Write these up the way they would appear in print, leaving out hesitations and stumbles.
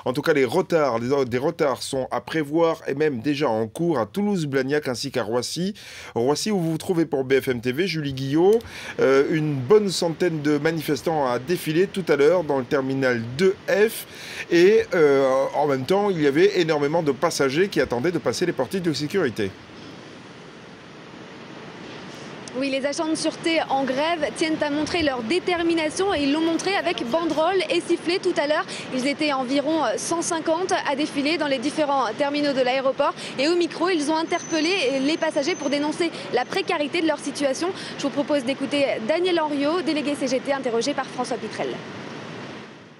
En tout cas, des retards sont à prévoir et même déjà en cours à Toulouse-Blagnac ainsi qu'à Roissy. Roissy, où vous vous trouvez pour BFM TV, Julie Guillot. Une bonne centaine de manifestants a défilé tout à l'heure dans le terminal 2F. Et en même temps, il y avait énormément de passagers qui attendaient de passer les portiques de sécurité. Oui, les agents de sûreté en grève tiennent à montrer leur détermination et ils l'ont montré avec banderoles et sifflets tout à l'heure. Ils étaient environ 150 à défiler dans les différents terminaux de l'aéroport et au micro, ils ont interpellé les passagers pour dénoncer la précarité de leur situation. Je vous propose d'écouter Daniel Henriot, délégué CGT, interrogé par François Pitrel.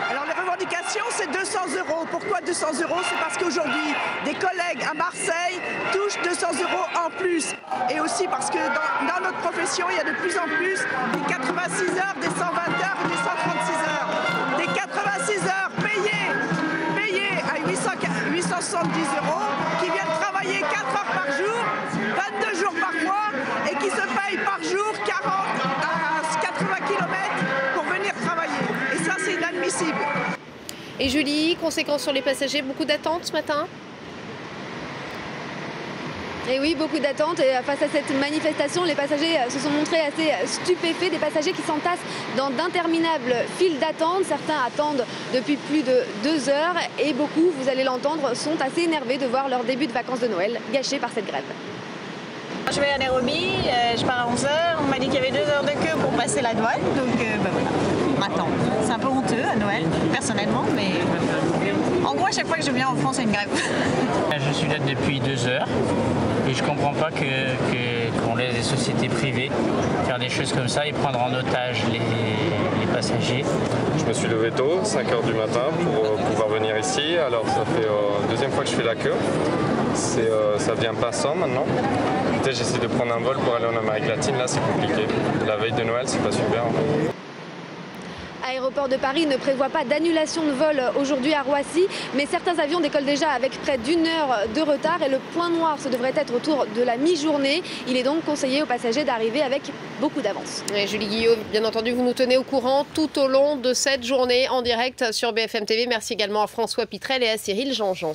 Alors les revendications, c'est 200 €. Pourquoi 200 €? C'est parce qu'aujourd'hui, des collègues à Marseille touchent 200 € en plus. Et aussi parce que dans notre profession, il y a de plus en plus des 86 heures, des 120 heures et des 136 heures. Des 86 heures payées à 870 €, qui viennent travailler 4 heures par jour, 22 jours par mois, et qui se payent par jour 40 à 80 km pour venir travailler. Et ça, c'est inadmissible. Et Julie, conséquences sur les passagers, beaucoup d'attentes ce matin? Et oui, beaucoup d'attentes. Et face à cette manifestation, les passagers se sont montrés assez stupéfaits. Des passagers qui s'entassent dans d'interminables files d'attente. Certains attendent depuis plus de 2 heures. Et beaucoup, vous allez l'entendre, sont assez énervés de voir leur début de vacances de Noël gâché par cette grève. Je vais à Nairobi, je pars à 11 h. On m'a dit qu'il y avait 2 heures de queue pour passer la douane. Donc voilà, on m'attend. C'est un peu honteux à Noël, personnellement. Mais en gros, à chaque fois que je viens en France, il y a une grève. Je suis là depuis 2 heures. Et je comprends pas qu'on laisse des sociétés privées faire des choses comme ça et prendre en otage les passagers. Je me suis levé tôt, 5 h du matin, pour pouvoir venir ici. Alors ça fait deuxième fois que je fais la queue. Ça devient passant maintenant. J'essaie de prendre un vol pour aller en Amérique latine, là c'est compliqué. La veille de Noël, c'est pas super. L'aéroport de Paris ne prévoit pas d'annulation de vol aujourd'hui à Roissy, mais certains avions décollent déjà avec près d'1 heure de retard et le point noir, ce devrait être autour de la mi-journée. Il est donc conseillé aux passagers d'arriver avec beaucoup d'avance. Et Julie Guillot, bien entendu, vous nous tenez au courant tout au long de cette journée en direct sur BFM TV. Merci également à François Pitrel et à Cyril Jean-Jean.